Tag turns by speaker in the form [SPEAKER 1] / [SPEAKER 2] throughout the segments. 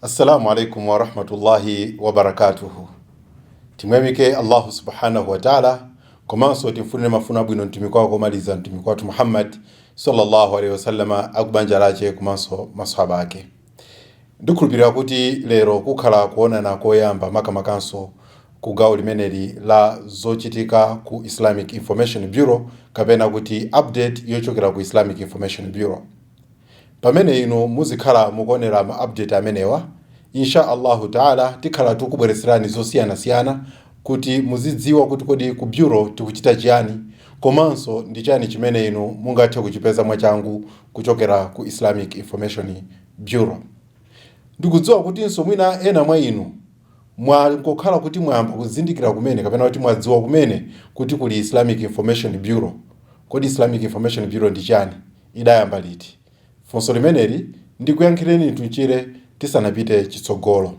[SPEAKER 1] Assalamu alaikum wa rahmatullahi wa barakatuhu. Timwemike Allahu subhanahu wa ta'ala komanso timfunire mafuna abwino mtumiki wako komaliza mtumiki wathu Muhammad sallallahu alaihi wasallama akubanja lache komanso maswahaba ake. Ndikhulupirira kuti lero kukhala kuonana koyamba makamakanso ku gawo limeneli la zochitika ku Islamic Information Bureau kapena kuti update yochokera ku Islamic Information Bureau. Pamene ino muzikhala mukuonera ma update amenewa, insha Allahu ta'ala tikhala tukubwereserani zosiyana-siyana kuti muzidziwa kuti kodi ku bureau tikuchita chiyani, komanso ndi chani chimene ino mungathe kuchipeza mwachangu kuchokera ku Islamic Information Bureau. Ndikudziwa kutinso mwina ena mwa inu mwangokhala kuti mwamba kuzindikira kumene kapena kuti mwadziwa kumene kuti kuli Islamic Information Bureau. Kodi Islamic Information Bureau ndi chani? Idayamba liti? Funso limeneli ndikuyankhireni tunchire tisanapite chitsogolo.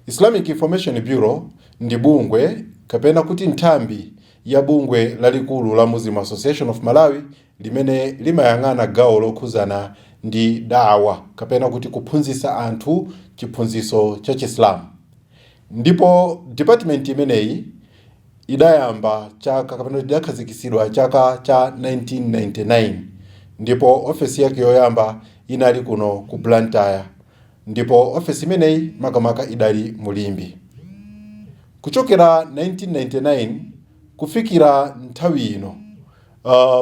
[SPEAKER 1] Islamic Information Bureau ndi bungwe kapena kuti nthambi ya bungwe lalikulu la Muslim Association of Malawi limene limayang'ana gawo lokhuzana ndi dawa kapena kuti kuphunzitsa anthu chiphunzitso cha Chiislamu. Ndipo department imeneyi idayamba chaka kapena idakhazikitsidwa chaka cha 1999. Ndipo ofesi yake yoyamba inali kuno ku Blantyre. Ndipo ofesi imeneyi makamaka idali Mulimbi. Kuchokera 1999 kufikira nthawi ino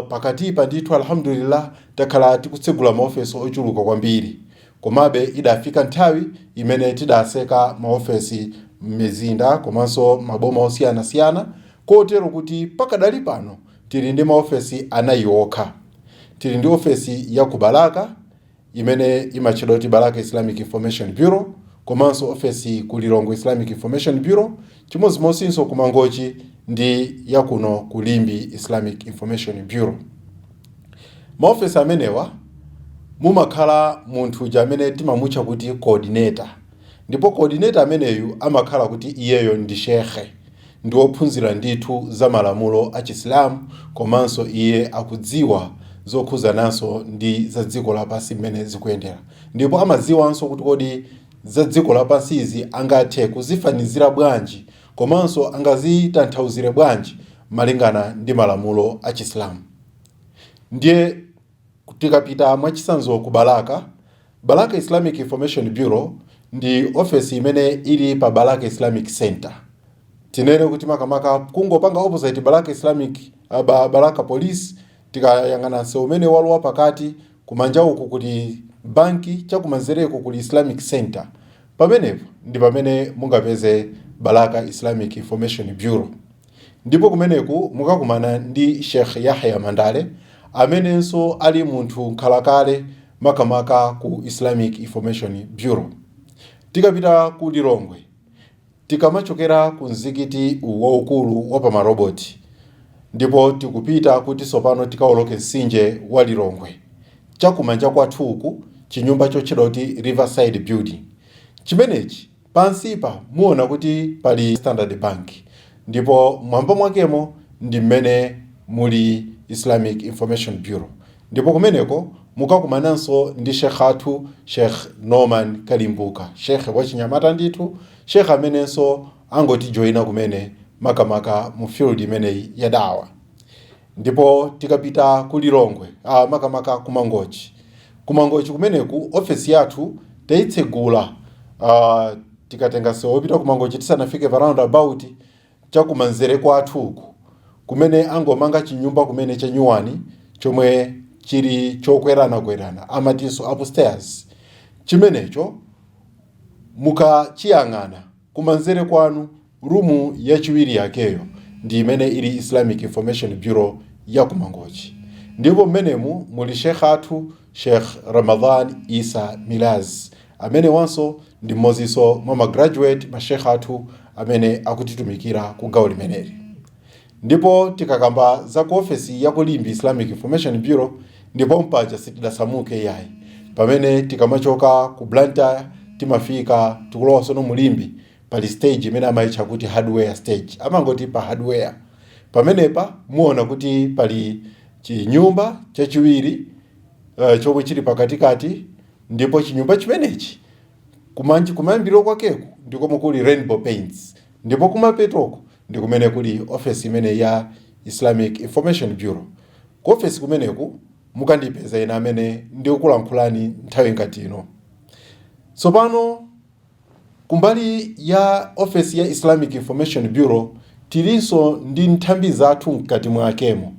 [SPEAKER 1] pakati pa ndithu alhamdulillah takhala tikutsegula maofesi ochuluka kwambiri. Komabe idafika nthawi imene tidaseka maofesi m'mizinda komanso maboma osiyana-siyana, kotero kuti pakadali pano tili ndi maofesi anayi okha. Tili ndi ofesi ya ku Balaka imene imatchedwa kuti Balaka Islamic Information Bureau, komanso ofesi ku Lilongwe Islamic Information Bureau, chimodzimodzinso ku Mangochi ndi ya kuno ku Limbi Islamic Information Bureau. Maofesi amenewa mumakhala munthu amene timamutcha kuti coordinator. Ndipo coordinator ameneyu amakhala kuti iyeyo ndi shekhe, ndi wophunzira ndithu za malamulo a Chiislamu, komanso iye akudziwa zokhuzananso ndi za dziko lapansi mmene zikuyendera. Ndipo amadziwanso kuti kodi za dziko lapansizi angathe kuzifanizira bwanji, komanso angazitanthauzire bwanji malingana ndi malamulo a Chiislamu. Ndiye tikapita mwachitsanzo ku Balaka Islamic Information Bureau ndi ofesi imene ili pa Balaka Islamic Center. Tinene kuti makamaka kungopanga opposite Balaka Police, tikayang'ana msewu umene walowa pakati kumanja uku kuti banki chakumanzereko kuli Islamic Center. Pamenepo ndi pamene mungapeze Balaka Islamic Information Bureau. Ndipo kumeneku mukakumana ndi Sheikh Yahya Mandale amenenso ali munthu nkhalakale makamaka ku Islamic Information Bureau. Tikapita ku Lilongwe, tikamachokera ku mzikiti waukulu wa pa maroboti, ndipo tikupita kuti sopano tikawoloke mtsinje wa Lilongwe. Chakumanja kwathuku chinyumba chotchedwa kuti Riverside Building. Chimenechi pansipa muona kuti pali Standard Bank. Ndipo mwamba mwakemo ndi mmene muli Islamic Information Bureau. Ndipo kumeneko mukakumananso ndi Sheikh athu Sheikh Norman Kalimbuka, Sheikh wachinyamata ndithu, Sheikh amenenso angoti joina kumene makamaka mu field imeneyi ya dawa. Ndipo tikapita ku Lilongwe, makamaka ku Mangochi. Ku Mangochi kumeneku ofesi yathu taitsegula tikatenga sewu opita ku Mangochi tisanafike pa roundabout chakumanzere kwathuku kumene angomanga chinyumba kumene cha nyuwani chomwe chili chokwerana amatinso upstairs. Chimenecho mukachiyang'ana kumanzere kwanu rumu yachiwiri yakeyo ndi imene ili Islamic Information Bureau ya ku Mangochi. Ndipo mmenemu muli Sheikh athu Sheikh Ramadan Isa Milaz amene wanso ndi mmodziso mwa graduate ma Sheikh athu amene akutitumikira ku gawo limeneli. Ndipo tikakamba za ku ofesi ya ku Limbi Islamic Information Bureau, ndipo mpaja sitidasamuke yayi. Pamene tikamachoka ku Blantyre timafika tikulowa sono Mulimbi pali stage imene amayitcha kuti hardware stage, amangoti pa hardware. Pamenepa muona kuti pali chinyumba chachiwiri chomwe chili pakatikati, ndipo chinyumba chimenechi kumayambiro kwakeko ndiko kuli Rainbow Paints, ndipo kumapetoko ndi kumene kuli office imene ya Islamic Information Bureau. Ku office kumeneku mukandipeza ina amene ndikulankhulani nthawi ngati ino. Tsopano kumbali ya office ya Islamic Information Bureau tilinso ndi nthambi zathu mkati mwakemo,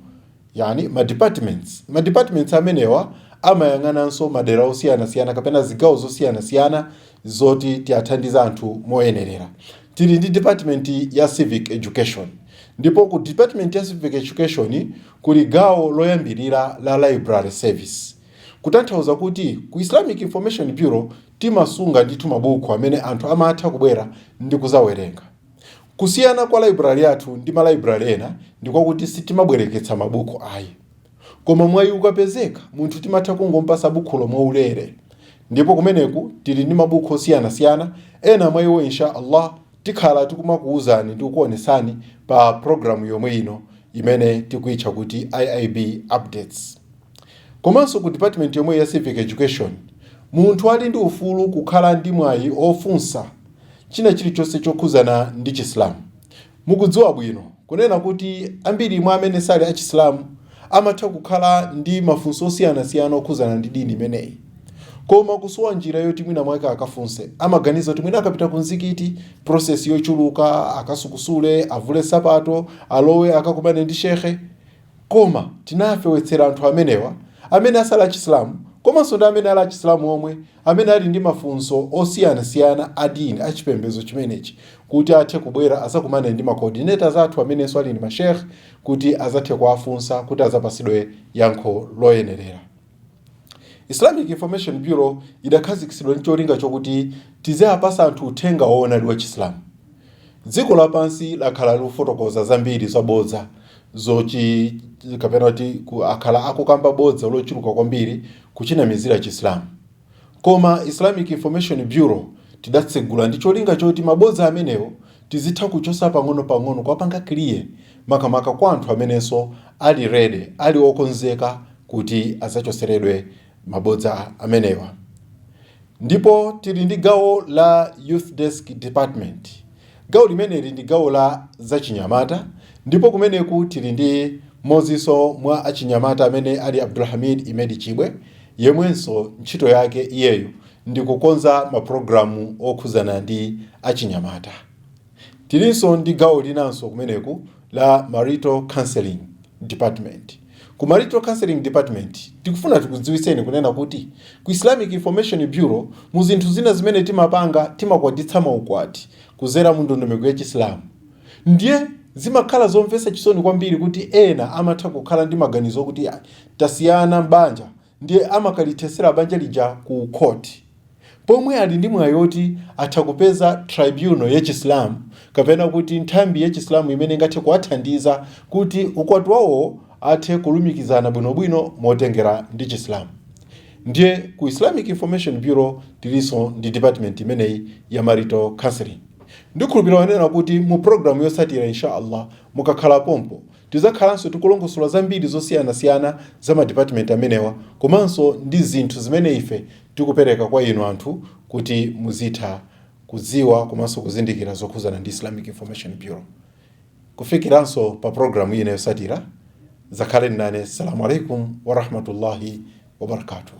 [SPEAKER 1] yani ma-departments amenewa amayang'ananso madera osiyana-siyana kapena zigawo zosiyana-siyana zoti tiathandiza anthu moyenerera. Tili ndi department ya Civic Education, ndipo ku department ya Civic Education kuli gawo loyambirira la library service. Kutanthauza kuti ku Islamic Information Bureau timasunga ndithu mabuku amene anthu amatha kubwera ndi kuzawerenga. Kusiyana kwa library yathu ndi ma library ena ndiko kuti sitimabwereketsa mabuku ayi, koma mwayi ukapezeka munthu timatha kungompasa bukhulo mwaulere, ndipo kumeneku tili ndi mabuku osiyana-siyana. Ena mwa iwo insha Allah tikhala tikumakuuzani ndi kuonesani pa programu yomwe ino imene tikuitcha kuti IIB updates. Komanso ku department yomwe ya Civic Education munthu ali ndi ufulu kukhala ndi mwayi ofunsa china chilichonse chokhuzana ndi Chisilamu. Mukudziwa bwino kunena kuti ambiri mwa amene sali achisilamu amatha kukhala ndi mafunso osiyana-siyana okhuzana ndi dini imeneyi, koma kusowa njira yoti mwina mwake akafunse. Amaganiza kuti mwina akapita ku mzikiti process yochuluka, akasukusule, avule sapato, alowe akakumane ndi shekhe. Koma tinafewetsera anthu amenewa amene asala achisilamu, komanso ndi amene ali achisilamu omwe amene ali ndi mafunso osiyana-siyana adini achipembedzo chimenechi, kuti athe kubwera azakumane ndi ma coordinators athu amenenso ali ndi mashekhe kuti azathe kuwafunsa kuti azapasidwe yankho loyenerera. Islamic Information Bureau idakhazikitsidwa ndi cholinga chokuti tizapasa anthu uthenga woonadi wa Chisilamu. Dziko lapansi lakhala lufotokoza zambiri zabodza zochi kapena kuti akhala akukamba bodza lochuluka kwambiri kuchinamizira Chisilamu. Koma Islamic Information Bureau tidatsegula ndi cholinga choti mabodza amenewo tizitha kuchosa pang'ono-pang'ono kwapanga clear makamaka kwa anthu amenenso ali ready, ali okonzeka kuti azachoseredwe mabodza amenewa. Ndipo tili ndi gawo la Youth Desk Department. Gawo limeneli ndi gawo la zachinyamata, ndipo kumeneku tili ndi moziso mwa achinyamata amene ali Abdulhamid Imedi Chibwe, yemwenso ntchito yake iyeyo ndi kukonza maprogramu okhuzana ndi achinyamata. Tilinso ndi gawo linanso kumeneku la Marital Counseling Department. Ku Marital Counseling Department tikufuna tikudziwiseni kunena kuti ku Islamic Information Bureau muzinthu zina zimene timapanga timakwatitsa maukwati kuzera mu ndondomeko ya Chisilamu. Ndiye zimakhala zomvetsa chisoni kwambiri kuti ena amatha kukhala ndi maganizo kuti tasiyana banja, ndiye amakalithesera banja lija ku court, pomwe ali ndi mwayoti atha kupeza tribunal ya Chisilamu kapena kuti nthambi ya Chisilamu imene ingathe kuwathandiza kuti ukwati wawo athe kulumikizana bwinobwino motengera ndi Chisilamu. Ndiye ku Islamic Information Bureau tilinso ndi department imeneyi ya Marital Counseling. Ndikhulupirira wanena kuti mu programu yosatira insha Allah mukakhala pompo tizakhalanso tikulongosola zambiri zosiyana-siyana za ma department amenewa, komanso ndi zinthu zimene ife tikupereka kwa inu anthu kuti muzitha kudziwa komanso kuzindikira zokhuzana ndi Islamic Information Bureau. Kufikiranso pa programu ine yosatira, zakhale nane. Assalamu alaikum wa rahmatullahi wa barakatuh.